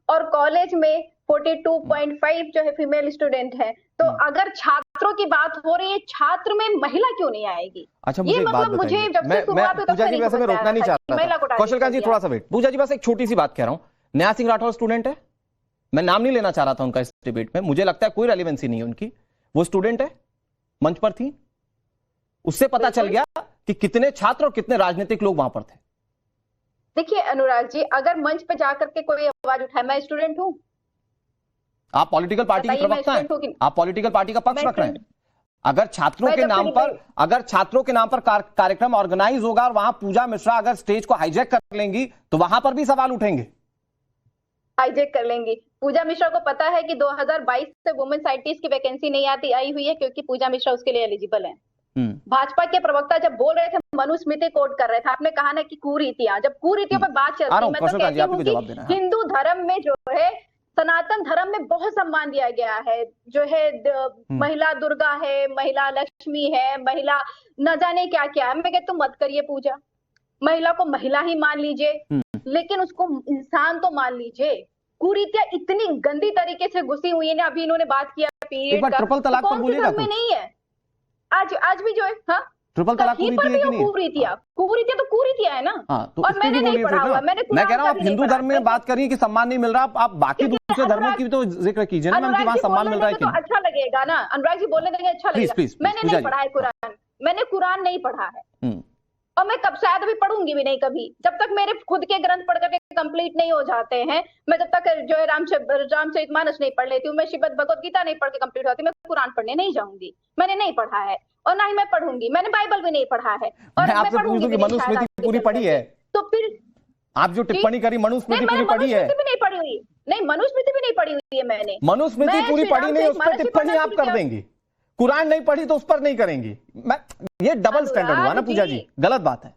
और कॉलेज में 42.5 जो है फीमेल स्टूडेंट हैं। तो अगर छात्रों की बात हो रही है, छात्र में महिला क्यों नहीं आएगी? अच्छा, मुझे एक बात मुझे जब से शुरुआत हुई पूजा जी, वैसे मैं रोकना नहीं चाह रहा था। कौशल कांत जी थोड़ा सा वेट। पूजा जी बस एक छोटी सी बात कह रहा हूं, नया सिंह राठौर स्टूडेंट है, मैं नाम नहीं लेना चाह रहा था उनका इस डिबेट में, मुझे लगता है कोई रेलेवेंसी नहीं है उनकी, वो स्टूडेंट है, मंच पर थी, उससे पता चल गया कि कितने छात्र और कितने राजनीतिक लोग वहां पर थे। देखिए अनुराग जी, अगर मंच पे जाकर के कोई आवाज उठाए, मैं स्टूडेंट हूं। आप पॉलिटिकल पार्टी की प्रवक्ता हैं, आप पॉलिटिकल पार्टी का पक्ष रख रहे हैं। अगर छात्रों के नाम पर कार्यक्रम ऑर्गेनाइज होगा और वहां पूजा मिश्रा अगर स्टेज को हाईजैक कर लेंगी, तो वहां पर भी सवाल उठेंगे। हाईजैक कर लेंगी। पूजा मिश्रा को पता है कि 2022 से वुमेन साइंटिस्ट की वैकेंसी नहीं आई हुई है, क्योंकि पूजा मिश्रा उसके लिए एलिजिबल है। भाजपा के प्रवक्ता जब बोल रहे थे, मनुस्मृति कोट कर रहे थे, आपने कहा ना कि कुरीतियां, जब कुरीतियों पर बात चलती है, मैं तो कहती हूँ कि हिंदू धर्म में जो है, सनातन धर्म में बहुत सम्मान दिया गया है, जो है महिला दुर्गा है, महिला लक्ष्मी है, महिला न जाने क्या क्या है। मैं कहती हूँ मत करिए पूजा, महिला को महिला ही मान लीजिए, लेकिन उसको इंसान तो मान लीजिए। कुरीतियां इतनी गंदी तरीके से घुसी हुई है ना, अभी इन्होंने बात किया पीरियड का, ट्रिपल तलाक पर बोलिएगा में नहीं है। आज भी जो है, हाँ, ट्रिपल तलाक कहीं पर भी वो कुरीतियां तो कुरीतियां है ना। तो और मैंने नहीं पढ़ा हुआ, मैंने मैं कह रहा हूँ आप हिंदू धर्म में बात करिए कि सम्मान नहीं मिल रहा, आप बाकी दूसरे धर्मों की भी तो जिक्र कीजिए ना, उनकी वहां सम्मान मिल रहा है कि तो अच्छा लगेगा ना, अनुराग जी बोलने देंगे अच्छा लगेगा। मैंने नहीं पढ़ा है कुरान, मैंने कुरान नहीं पढ़ा है, और मैं कब शायद अभी पढ़ूंगी भी नहीं कभी, जब तक मेरे खुद के ग्रंथ पढ़ करके कंप्लीट नहीं हो जाते हैं। मैं जब तक जो है रामचरितमानस नहीं पढ़ लेती हूँ, मैं श्रीमद् भगवत गीता नहीं पढ़ के कंप्लीट होती, मैं कुरान पढ़ने नहीं जाऊंगी। मैंने नहीं पढ़ा है और ना ही मैं पढ़ूंगी, मैंने बाइबल भी नहीं पढ़ा है और मैं पढ़ूंगी भी नहीं। मनुस्मृति पूरी पढ़ी है तो फिर आप जो टिप्पणी करी मनुस्मृति पूरी पढ़ी है? भी नहीं पढ़ी हुई, नहीं मनुस्मृति भी नहीं पढ़ी हुई है मैंने। मनुस्मृति पूरी पढ़ी नहीं, उस पर टिप्पणी आप कर देंगी। कुरान नहीं पढ़ी तो उस पर नहीं करेंगी। ये डबल स्टैंडर्ड हुआ ना पूजा जी, गलत बात है।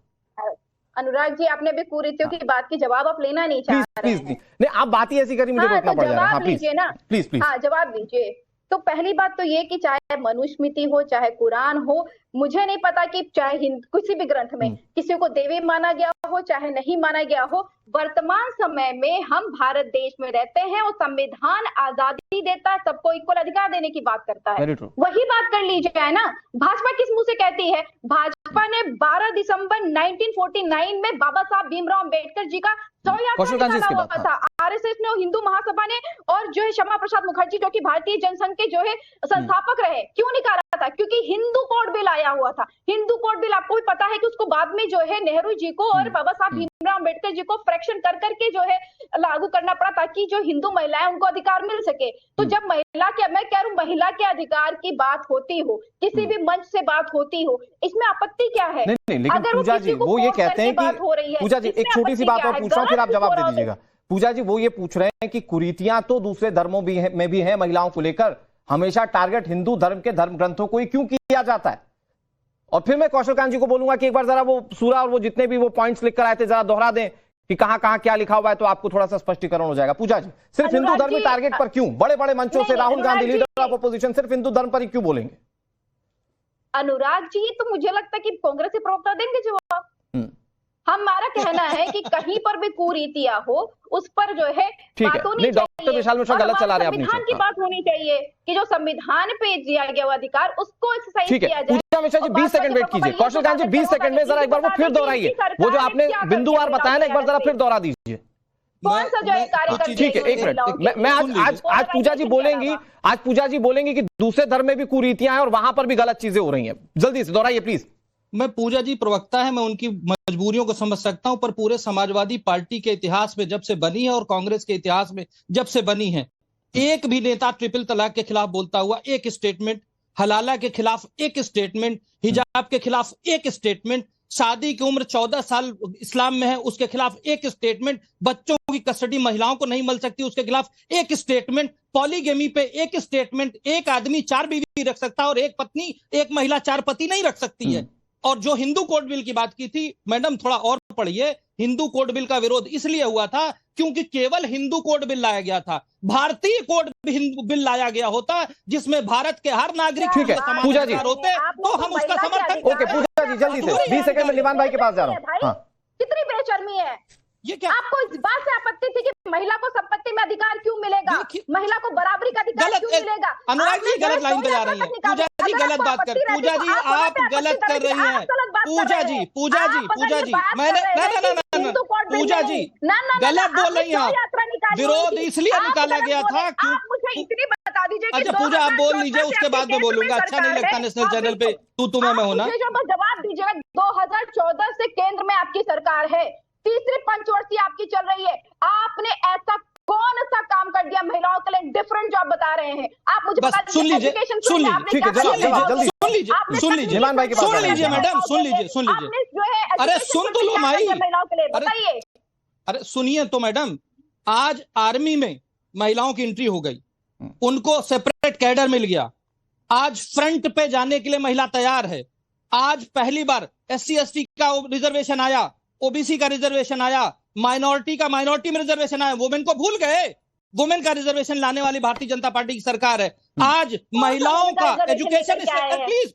अनुराग जी आपने भी कुरीतियों की बात की जवाब आप लेना नहीं चाह रहे हैं। नहीं आप बात ही ऐसी करी, मुझे रोकना पड़ जाएगा। जवाब लीजिए ना, प्लीज हाँ जवाब दीजिए। तो पहली बात तो ये कि चाहे मनुस्मृति हो चाहे कुरान हो, मुझे नहीं पता कि चाहे किसी भी ग्रंथ में किसी को देवी माना गया हो चाहे नहीं माना गया हो, वर्तमान समय में हम भारत देश में रहते हैं और संविधान आजादी देता है, सबको इक्वल अधिकार देने की बात करता है। वही बात कर लीजिए है ना। भाजपा किस मुंह से कहती है? भाजपा ने 12 दिसंबर 1949 में बाबा साहब भीमराव अम्बेडकर जी का 100 यात्रा था। आरएसएस ने, हिंदू महासभा ने, और जो है श्यामा प्रसाद मुखर्जी जो कि भारतीय जनसंघ के जो है संस्थापक रहे, क्यों निकाला था? क्योंकि हिंदू कोड बिल आया हुआ था। हिंदू कोड बिल आपको भी पता है कि उसको बाद में जो है नेहरू जी को और बाबा साहब भीमराव अम्बेडकर जी को फ्रैक्शन कर करके जो है लागू करना पड़ा, ताकि जो हिंदू महिलाएं उनको अधिकार मिल सके। तो जब महिला के, मैं कह रहा हूं महिला के अधिकार की बात होती हो, किसी भी मंच से बात होती हो, इसमें आपत्ति क्या है? नहीं, लेकिन पूजा जी वो ये कहते हैं कि पूजा जी एक छोटी सी बात और पूछ रहा हूं, फिर आप जवाब दे दीजिएगा। पूजा जी वो ये पूछ रहे हैं कि कुरीतियां तो दूसरे धर्मों में भी है महिलाओं को लेकर, हमेशा टारगेट हिंदू धर्म के धर्म ग्रंथों को ही क्यों किया जाता है? और फिर मैं कौशल कांत जी को बोलूंगा कि एक बार जरा वो सूरा और वो जितने भी वो पॉइंट्स लिख कर आए थे जरा दोहरा दें कि कहां कहां क्या लिखा हुआ है, तो आपको थोड़ा सा स्पष्टीकरण हो जाएगा। पूजा जी सिर्फ हिंदू धर्म में टारगेट पर क्यों? बड़े बड़े मंचों से Rahul Gandhi leader of opposition सिर्फ हिंदू धर्म पर ही क्यों बोलेंगे? अनुराग जी तो मुझे लगता है कि कांग्रेस के प्रवक्ता देंगे जवाब। हमारा कहना है कि कहीं पर भी कुरीतियां हो उस पर जो है बात होनी चाहिए। डॉक्टर विशाल मिश्रा गलत चला रहे हैं अपनी संविधान की बात होनी चाहिए कि जो संविधान पे दिया गया वो अधिकार उसको एक्सरसाइज किया जाए। पूजा मिश्रा जी 20 सेकंड वेट कीजिए। कौशल कांत जी 20 सेकंड में जरा एक बार वो फिर दोहराइए, वो जो आपने बिंदुवार बताया ना, एक बार जरा फिर दोहरा दीजिए। कौन सा जो है कार्यक्रम? ठीक है, एक मिनट। मैं आज पूजा जी बोलेंगी कि दूसरे धर्म में भी कुरीतियां हैं और वहां पर भी गलत चीजें हो रही हैं। जल्दी से दोहराइए प्लीज। मैं पूजा जी प्रवक्ता है, मैं उनकी मजबूरियों को समझ सकता हूं, पर पूरे समाजवादी पार्टी के इतिहास में जब से बनी है और कांग्रेस के इतिहास में जब से बनी है, एक भी नेता ट्रिपल तलाक के खिलाफ बोलता हुआ एक स्टेटमेंट, हलाला के खिलाफ एक स्टेटमेंट, हिजाब के खिलाफ एक स्टेटमेंट, शादी की उम्र 14 साल इस्लाम में है उसके खिलाफ एक स्टेटमेंट, बच्चों की कस्टडी महिलाओं को नहीं मिल सकती उसके खिलाफ एक स्टेटमेंट, पॉलीगेमी पे एक स्टेटमेंट, एक आदमी 4 बीवी रख सकता है और एक पत्नी, एक महिला 4 पति नहीं रख सकती है। और जो हिंदू कोड बिल की बात की थी मैडम, थोड़ा और पढ़िए। हिंदू कोड बिल का विरोध इसलिए हुआ था क्योंकि केवल हिंदू कोड बिल लाया गया था। भारतीय कोड बिल लाया गया होता जिसमें भारत के हर नागरिक ठीक है पूजा जी होते तो हम उसका समर्थन। ओके पूजा जी जल्दी से 20 सेकंड में निवान भाई के पास जा रहा हूं। कितनी बेशर्मी है ये क्या? आपको इस बात से आपत्ति थी कि महिला को संपत्ति में अधिकार क्यों मिलेगा, महिला को बराबरी का अधिकार क्यों मिलेगा? अनुराग जी गलत लाइन पे जा रही है। पूजा जी गलत बात कर, पूजा जी आप गलत कर रही हैं। पूजा जी मैंने पूजा जी गलत बोल रही हैं आप। विरोध इसलिए निकाला गया था मुझे इतनी बता दीजिए। अच्छा पूजा आप बोल लीजिए, उसके बाद में बोलूंगा। अच्छा नहीं लगता नेशनल चैनल पे तुम्हें मैं होना। जवाब दीजिएगा। 2014 से केंद्र में आपकी सरकार है, तीसरी पंचवर्षीय आपकी चल रही है। आपने ऐसा कौन सा काम कर दिया महिलाओं के लिए डिफरेंट जॉब बता रहे हैं आप? मुझे बता दीजिए। सुन लीजिए ठीक है सुन लीजिए मैडम, सुन लीजिए। अरे सुन तो लो भाई, महिलाओं के लिए बताइए। अरे सुनिए तो मैडम, आज आर्मी में महिलाओं की एंट्री हो गई, उनको सेपरेट कैडर मिल गया। आज फ्रंट पे जाने के लिए महिला तैयार है। आज पहली बार SC ST का रिजर्वेशन आया, ओबीसी का रिजर्वेशन आया, माइनॉरिटी का माइनॉरिटी में रिजर्वेशन आया। वुमेन को भूल गए? वुमेन का रिजर्वेशन लाने वाली भारतीय जनता पार्टी की सरकार है। आज महिलाओं का एजुकेशन प्लीज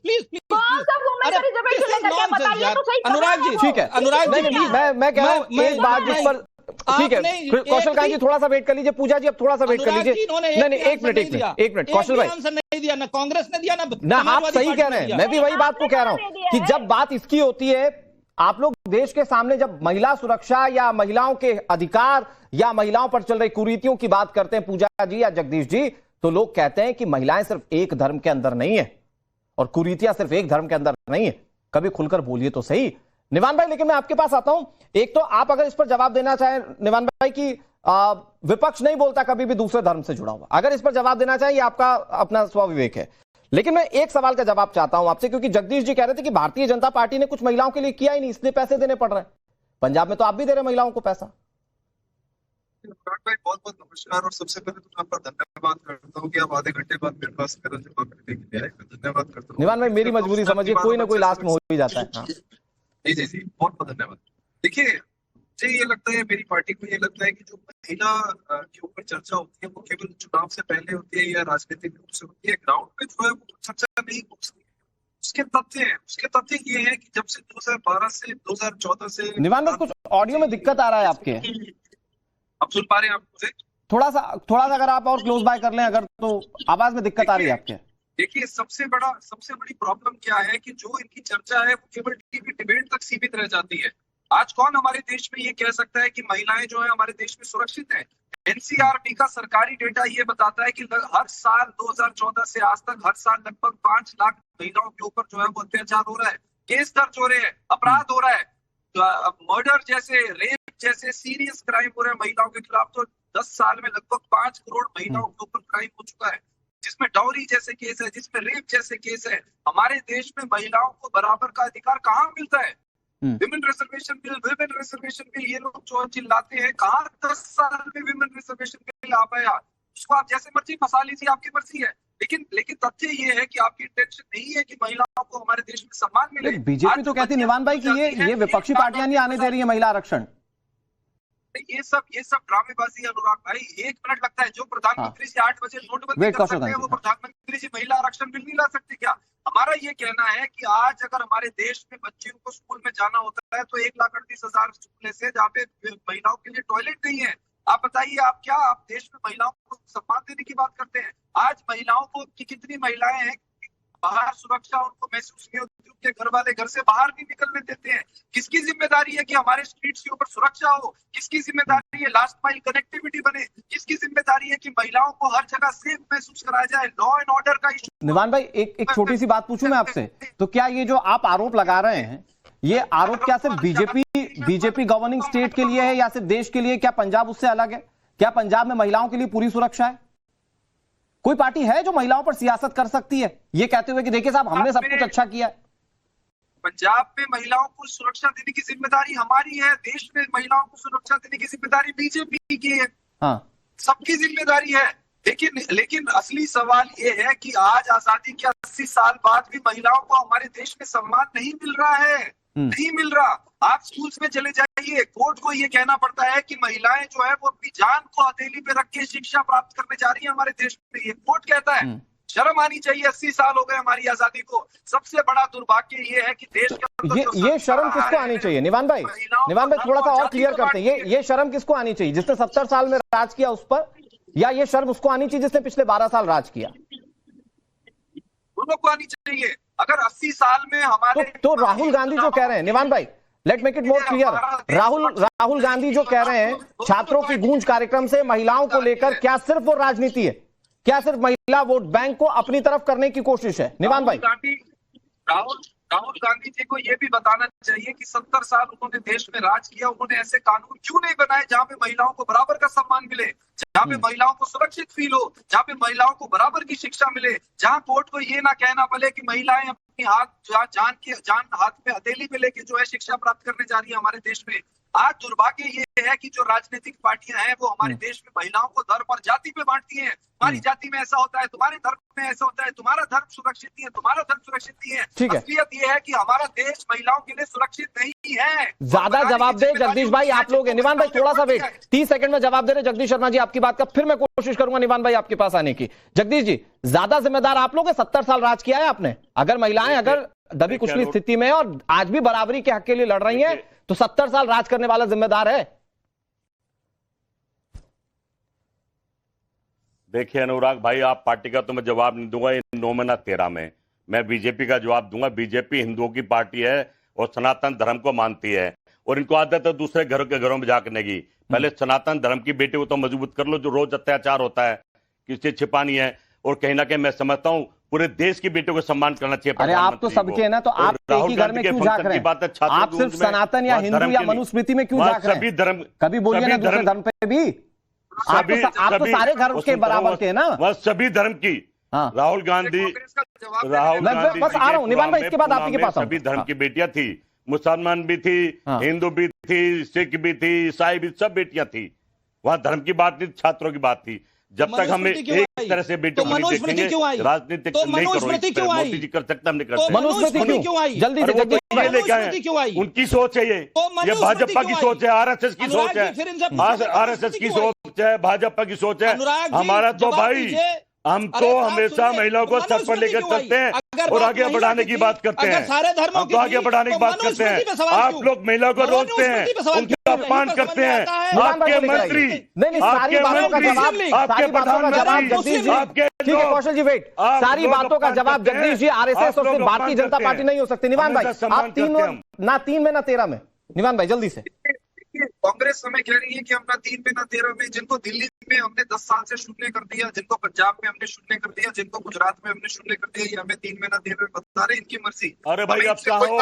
अनुराग जी, ठीक है अनुराग जी मैं कह रहा हूं एक बात जिस पर ठीक है कौशल कांत जी, थोड़ा सा वेट कर लीजिए। पूजा जी अब थोड़ा सा वेट कर लीजिए। नहीं, एक मिनट कौशल भाई, आंसर नहीं दिया, ना कांग्रेस ने दिया ना आप सही कह रहे हैं। मैं भी वही बात को कह रहा हूं कि जब बात इसकी होती है, आप लोग देश के सामने जब महिला सुरक्षा या महिलाओं के अधिकार या महिलाओं पर चल रही कुरीतियों की बात करते हैं पूजा जी या जगदीश जी, तो लोग कहते हैं कि महिलाएं सिर्फ एक धर्म के अंदर नहीं है और कुरीतियां सिर्फ एक धर्म के अंदर नहीं है। कभी खुलकर बोलिए तो सही निवान भाई। लेकिन मैं आपके पास आता हूं, एक तो आप अगर इस पर जवाब देना चाहें निवान भाई कि विपक्ष नहीं बोलता कभी भी दूसरे धर्म से जुड़ा हुआ, अगर इस पर जवाब देना चाहिए आपका अपना स्वविवेक है। लेकिन मैं एक सवाल का जवाब चाहता हूं आपसे, क्योंकि जगदीश जी कह रहे थे कि भारतीय जनता पार्टी ने कुछ महिलाओं के लिए किया ही नहीं, इसलिए पैसे देने पड़ रहे हैं। पंजाब में तो आप भी दे रहे महिलाओं को पैसा। भाई बहुत बहुत नमस्कार, और सबसे पहले तो मैं आपका धन्यवाद करता हूँ कि आप आधे घंटे बाद मेरे पास मेरा जवाब देने के लिए आए। धन्यवाद करता हूँ निवान भाई, मेरी मजबूरी समझिए, कोई ना कोई लास्ट में हो ही जाता है। जी बहुत बहुत धन्यवाद। देखिए मुझे ये लगता है, मेरी पार्टी को ये लगता है कि जो महिला के ऊपर चर्चा होती है वो केवल चुनाव से पहले होती है या राजनीतिक रूप से होती है, ग्राउंड पे जो है वो चर्चा नहीं हो सकती। उसके तथ्य ये है कि जब से 2012 से 2014 से निवान भाई कुछ ऑडियो में दिक्कत आ रहा है आपके, अब सुन पा रहे हैं आप मुझे? थोड़ा सा अगर आप और क्लोज बाय कर लें अगर, तो आवाज में दिक्कत आ रही है आपके। देखिए सबसे बड़ी प्रॉब्लम क्या है कि जो इनकी चर्चा है वो केवल टीवी डिबेट तक सीमित रह जाती है। आज कौन हमारे देश में ये कह सकता है कि महिलाएं जो है हमारे देश में सुरक्षित हैं? एनसीआरबी का सरकारी डेटा ये बताता है कि हर साल 2014 से आज तक हर साल लगभग 5 लाख महिलाओं के ऊपर जो है वो अत्याचार हो रहा है, केस दर्ज हो रहे हैं, अपराध हो रहा है, मर्डर जैसे, रेप जैसे सीरियस क्राइम हो रहे हैं महिलाओं के खिलाफ। तो 10 साल में लगभग 5 करोड़ महिलाओं के ऊपर क्राइम हो चुका है, जिसमें डाउरी जैसे केस है, जिसमें रेप जैसे केस है। हमारे देश में महिलाओं को बराबर का अधिकार कहाँ मिलता है? विमेन रिजर्वेशन बिल ये लोग जो चिल्लाते हैं, कहाँ 10 साल में विमेन रिजर्वेशन बिल आ पाया? उसको आप जैसे मर्जी फंसा लीजिए, आपकी मर्जी है, लेकिन तथ्य ये है कि आपकी इंटेंशन नहीं है कि महिलाओं को हमारे देश में सम्मान मिले। बीजेपी तो कहती निवान भाई कि ये विपक्षी पार्टियां नहीं आने दे रही है महिला आरक्षण। ये सब ड्रामेबाजी है अनुराग भाई। 1 मिनट लगता है, जो प्रधानमंत्री जी 8 बजे नोटबंदी कर सकते हैं वो प्रधानमंत्री जी महिला आरक्षण बिल नहीं ला सकते क्या? हमारा ये कहना है कि आज अगर हमारे देश में बच्चियों को स्कूल में जाना होता है तो 1,38,000 स्कूल से जहाँ पे महिलाओं के लिए टॉयलेट नहीं है। आप बताइए, आप देश में महिलाओं को सम्मान देने की बात करते हैं? आज महिलाओं को कितनी महिलाएं हैं बाहर सुरक्षा उनको महसूस नहीं होती, उनके घर वाले घर से बाहर नहीं निकलने देते हैं। किसकी जिम्मेदारी है कि हमारे स्ट्रीट्स के ऊपर सुरक्षा हो? किसकी जिम्मेदारी है लास्ट माइल कनेक्टिविटी बने? किसकी जिम्मेदारी है कि महिलाओं को हर जगह सेफ महसूस कराया जाए? लॉ एंड ऑर्डर का इशू। निवान भाई एक छोटी सी बात पूछूं मैं आपसे, तो क्या ये जो आप आरोप लगा रहे हैं, ये आरोप क्या सिर्फ बीजेपी गवर्निंग स्टेट के लिए है या सिर्फ देश के लिए? क्या पंजाब उससे अलग है? क्या पंजाब में महिलाओं के लिए पूरी सुरक्षा है? कोई पार्टी है जो महिलाओं पर सियासत कर सकती है ये कहते हुए कि देखिए साहब हमने सब कुछ अच्छा किया है? पंजाब में महिलाओं को सुरक्षा देने की जिम्मेदारी हमारी है, देश में महिलाओं को सुरक्षा देने की जिम्मेदारी बीजेपी की है। हाँ, सबकी जिम्मेदारी है। लेकिन असली सवाल ये है कि आज आजादी के 80 साल बाद भी महिलाओं को हमारे देश में सम्मान नहीं मिल रहा है, नहीं मिल रहा। आप स्कूल्स में चले जाइए, कोर्ट को ये कहना पड़ता है कि महिलाएं जो है वो अपनी जान को हथेली पे रख के शिक्षा प्राप्त करने जा रही है हमारे देश में, ये कोर्ट कहता है। शर्म आनी चाहिए। 80 साल हो गए हमारी आजादी को। सबसे बड़ा दुर्भाग्य ये है कि देश के ये शर्म किसको आनी चाहिए? निवान भाई थोड़ा सा और क्लियर करते हैं, ये शर्म किसको आनी चाहिए? जिसने 70 साल में राज किया उस पर, या ये शर्म उसको आनी चाहिए जिसने पिछले 12 साल राज किया? दोनों को आनी चाहिए। अगर 80 साल में हमारे तो राहुल गांधी जो कह रहे हैं, निवान भाई let make it more clear, Rahul Gandhi जो कह रहे हैं छात्रों की गूंज कार्यक्रम से महिलाओं को लेकर, क्या सिर्फ वो राजनीति है? क्या सिर्फ महिला वोट बैंक को अपनी तरफ करने की कोशिश है? निवान भाई राहुल गांधी जी को यह भी बताना चाहिए कि 70 साल उन्होंने देश में राज किया, उन्होंने ऐसे कानून क्यों नहीं बनाए जहां पे महिलाओं को बराबर का सम्मान मिले, जहां पे महिलाओं को सुरक्षित फील हो, जहां पे महिलाओं को बराबर की शिक्षा मिले, जहां कोर्ट को ये ना कहना पड़े कि महिलाएं अपनी जान हाथ में हथेली पे लेके जो है शिक्षा प्राप्त करने जा रही है हमारे देश में। आज दुर्भाग्य ये है कि जो राजनीतिक पार्टियां हैं वो हमारे देश में महिलाओं को धर्म और जाति पे बांटती हैं। तुम्हारी जाति में ऐसा होता है, तुम्हारे धर्म में ऐसा होता है, तुम्हारा धर्म सुरक्षित नहीं है, तुम्हारा धर्म सुरक्षित नहीं है। असलियत ये है कि हमारा देश महिलाओं के लिए सुरक्षित नहीं है। ज्यादा जवाब दे जगदीश भाई आप लोग। निवान भाई थोड़ा सा वेट, 30 सेकंड में जवाब दे रहे जगदीश शर्मा जी आपकी बात का, फिर मैं कोशिश करूंगा निवान भाई आपके पास आने की। जगदीश जी ज्यादा जिम्मेदार आप लोग हैं, 70 साल राज किया है आपने। अगर महिलाएं अगर दबी कुचली स्थिति में और आज भी बराबरी के हक के लिए लड़ रही हैं तो 70 साल राज करने वाला जिम्मेदार है। देखिए अनुराग भाई, आप पार्टी का तो मैं जवाब नहीं दूंगा, 9 में ना 13 में। मैं बीजेपी का जवाब दूंगा। बीजेपी हिंदुओं की पार्टी है और सनातन धर्म को मानती है, और इनको आदत है दूसरे घरों में जाकर की। पहले सनातन धर्म की बेटी को तो मजबूत कर लो, जो रोज अत्याचार होता है, किसी छिपानी है। और कहीं ना कहीं मैं समझता हूँ पूरे देश की बेटियों को सम्मान करना चाहिए। अरे आप तो सबके हैं ना, तो आप एक ही घर में क्यों झांक रहे हैं? आप सिर्फ सनातन या हिंदू या मनुस्मृति में क्यों झांक रहे हैं? सभी धर्म, कभी बोलिए ना दूसरे धर्म पे भी। आप तो सारे घर के बराबर के हैं ना। बस सभी धर्म की। राहुल गांधी बस आ रहा हूँ निवान भाई, इसके बाद आप ही के पास सभी धर्म की बेटियां थी, मुसलमान भी थी, हिंदू भी थी, सिख भी थी, ईसाई भी, सब बेटियां थी। वहां धर्म की बात नहीं, छात्रों की बात थी। जब तक हमें एक तरह से बेटियों को नहीं देखेंगे, राजनीतिक नहीं करो, मोदी जी कर सकते, हम नहीं करते। मनुस्मृति क्यों आई? जल्दी से ये लेके आए, उनकी सोच है ये भाजपा की सोच है, आरएसएस की सोच है, आरएसएस की सोच है, भाजपा की सोच है। हमारा तो भाई, हम तो हमेशा महिलाओं को सर पर लेकर चलते हैं और आगे बढ़ाने की बात करते हैं। हम तो आगे बढ़ाने की बात करते हैं। आप लोग महिलाओं को रोकते हैं, उनका अपमान करते हैं। आपके मंत्री, सारी बातों का जवाब, सारी बातों का जवाब जगदीश जी, ठीक है कौशल जी वेट, सारी बातों का जवाब जगदीश जी, आरएसएस और सिर्फ भारतीय जनता पार्टी नहीं हो सकती। निवान भाई आप 3 में ना 13 में, निवान भाई जल्दी से। कांग्रेस हमें कह रही है कि हम ना 3 में ना 13 में, जिनको दिल्ली में हमने 10 साल से शून्य कर दिया, जिनको पंजाब में हमने शून्य कर दिया, जिनको गुजरात में हमने शून्य कर दिया, ये हमें 3 में ना 13 में बता रहे, इनकी मर्जी। अरे भाई आप कहाँ हो?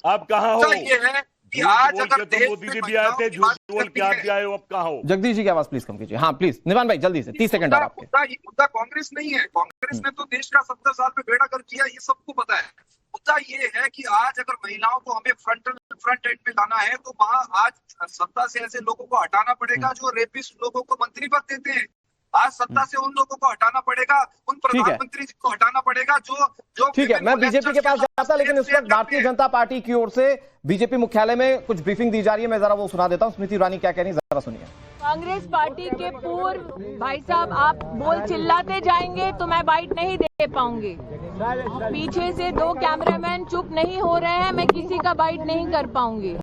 आप कहाँ हो? ये है कि आज अगर मोदी जी भी आए थे, झूठ बोल के आप भी आए हो, अब कहाँ हो? जगदीश जी की आवाज प्लीज कम कीजिए। हाँ प्लीज निवान भाई जल्दी से, 30 सेकंड और आपके। मुद्दा कांग्रेस नहीं है, कांग्रेस ने तो देश का 70 साल में बेड़ा कर किया, ये सबको पता है। मुद्दा ये है कि आज अगर महिलाओं को हमें फ्रंट एंड में लाना है, तो वहां आज सत्ता से ऐसे लोगों को हटाना पड़ेगा जो रेपिस्ट लोगों को मंत्री पद देते हैं। आज सत्ता से उन लोगों को हटाना पड़ेगा, उन प्रधानमंत्री को हटाना पड़ेगा जो ठीक है। मैं बीजेपी के पास जाता, लेकिन इस वक्त भारतीय जनता पार्टी की ओर से बीजेपी मुख्यालय में कुछ ब्रीफिंग दी जा रही है, मैं जरा वो सुना देता हूँ। स्मृति ईरानी क्या कह रही है, जरा सुनिए। कांग्रेस पार्टी के पूर्व भाई साहब, आप बोल चिल्लाते जाएंगे तो मैं बाइट नहीं दे पाऊंगी। पीछे से 2 कैमरामैन चुप नहीं हो रहे हैं, मैं किसी का बाइट नहीं कर पाऊंगी।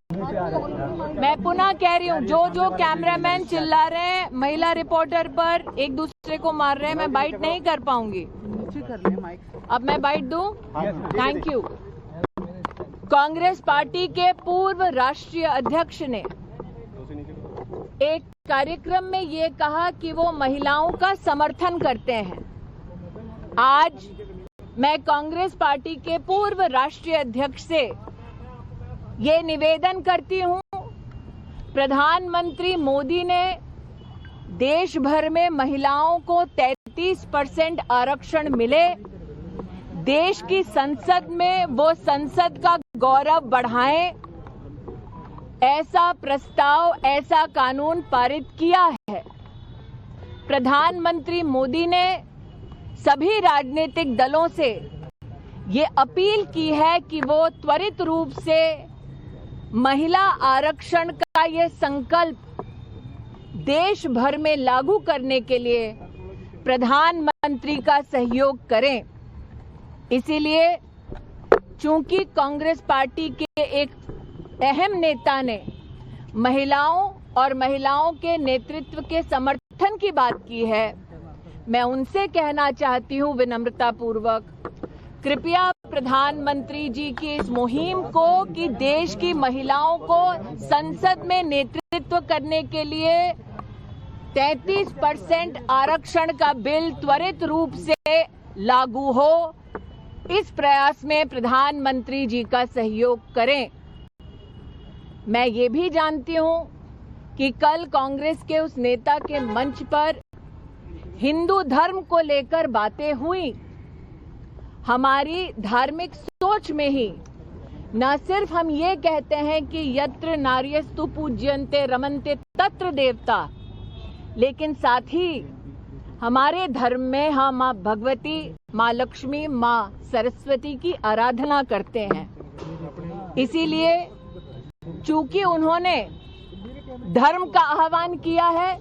मैं पुनः कह रही हूँ, जो कैमरामैन चिल्ला रहे हैं महिला रिपोर्टर पर, एक दूसरे को मार रहे हैं, मैं बाइट नहीं कर पाऊंगी। अब मैं बाइट दूं? Thank you. कांग्रेस पार्टी के पूर्व राष्ट्रीय अध्यक्ष ने एक कार्यक्रम में ये कहा कि वो महिलाओं का समर्थन करते हैं। आज मैं कांग्रेस पार्टी के पूर्व राष्ट्रीय अध्यक्ष से ये निवेदन करती हूं, प्रधानमंत्री मोदी ने देश भर में महिलाओं को 33% आरक्षण मिले, देश की संसद में वो संसद का गौरव बढ़ाएं, ऐसा प्रस्ताव, ऐसा कानून पारित किया है। प्रधानमंत्री मोदी ने सभी राजनीतिक दलों से ये अपील की है कि वो त्वरित रूप से महिला आरक्षण का ये संकल्प देश भर में लागू करने के लिए प्रधानमंत्री का सहयोग करें। इसीलिए चूंकि कांग्रेस पार्टी के एक अहम नेता ने महिलाओं और महिलाओं के नेतृत्व के समर्थन की बात की है, मैं उनसे कहना चाहती हूं विनम्रता पूर्वक, कृपया प्रधानमंत्री जी की इस मुहिम को कि देश की महिलाओं को संसद में नेतृत्व करने के लिए 33% आरक्षण का बिल त्वरित रूप से लागू हो, इस प्रयास में प्रधानमंत्री जी का सहयोग करें। मैं ये भी जानती हूं कि कल कांग्रेस के उस नेता के मंच पर हिंदू धर्म को लेकर बातें हुई। हमारी धार्मिक सोच में ही न सिर्फ हम ये कहते हैं कि यत्र नार्यस्तु पूज्यन्ते रमन्ते तत्र देवता, लेकिन साथ ही हमारे धर्म में हम माँ भगवती, माँ लक्ष्मी, माँ सरस्वती की आराधना करते हैं। इसीलिए चूंकि उन्होंने धर्म का आह्वान किया है,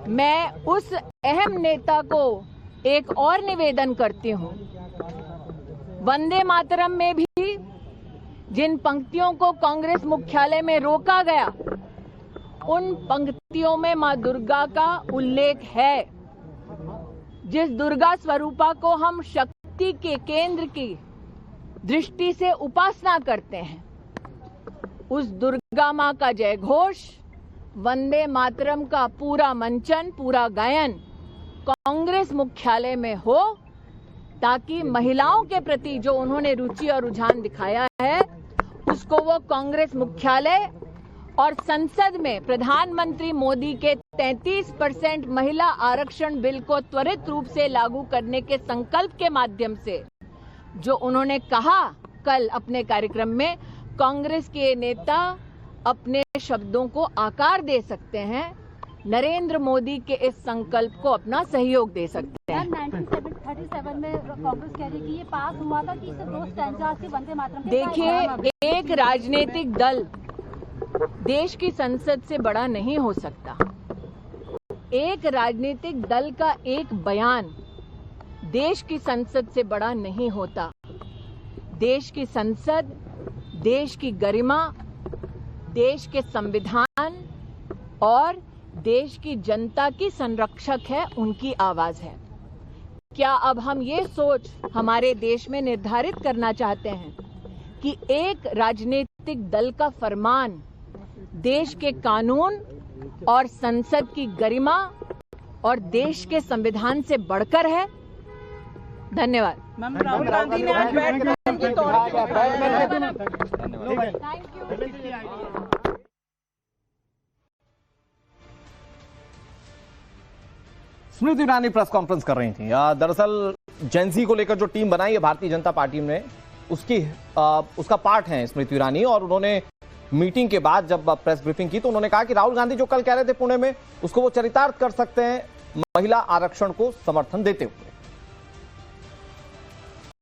मैं उस अहम नेता को एक और निवेदन करती हूं। वंदे मातरम में भी जिन पंक्तियों को कांग्रेस मुख्यालय में रोका गया, उन पंक्तियों में मां दुर्गा का उल्लेख है। जिस दुर्गा स्वरूपा को हम शक्ति के केंद्र की दृष्टि से उपासना करते हैं, उस दुर्गा मां का जय घोष, वंदे मातरम का पूरा मंचन, पूरा गायन कांग्रेस मुख्यालय में हो, ताकि महिलाओं के प्रति जो उन्होंने रुचि और रुझान दिखाया है उसको वो कांग्रेस मुख्यालय और संसद में प्रधानमंत्री मोदी के 33% महिला आरक्षण बिल को त्वरित रूप से लागू करने के संकल्प के माध्यम से जो उन्होंने कहा कल अपने कार्यक्रम में, कांग्रेस के नेता अपने शब्दों को आकार दे सकते हैं, नरेंद्र मोदी के इस संकल्प को अपना सहयोग दे सकते हैं। 1937 में कांग्रेस कह रही है कि ये पास हुआ था कि इसे 2 स्टैंजास से वंदे मातरम के देखिए, एक राजनीतिक दल देश की संसद से बड़ा नहीं हो सकता। एक राजनीतिक दल का एक बयान देश की संसद से बड़ा नहीं होता। देश की संसद, देश की गरिमा, देश के संविधान और देश की जनता की संरक्षक है, उनकी आवाज है। क्या अब हम ये सोच हमारे देश में निर्धारित करना चाहते हैं कि एक राजनीतिक दल का फरमान देश के कानून और संसद की गरिमा और देश के संविधान से बढ़कर है? धन्यवाद। राहुल गांधी ने आज बैटमैन के तौर स्मृति ईरानी प्रेस कॉन्फ्रेंस कर रही थी। दरअसल जेंजी को लेकर जो टीम बनाई है भारतीय जनता पार्टी ने, उसका पार्ट है स्मृति ईरानी, और उन्होंने मीटिंग के बाद जब प्रेस ब्रीफिंग की तो उन्होंने कहा कि राहुल गांधी जो कल कह रहे थे पुणे में, उसको वो चरितार्थ कर सकते हैं महिला आरक्षण को समर्थन देते हुए।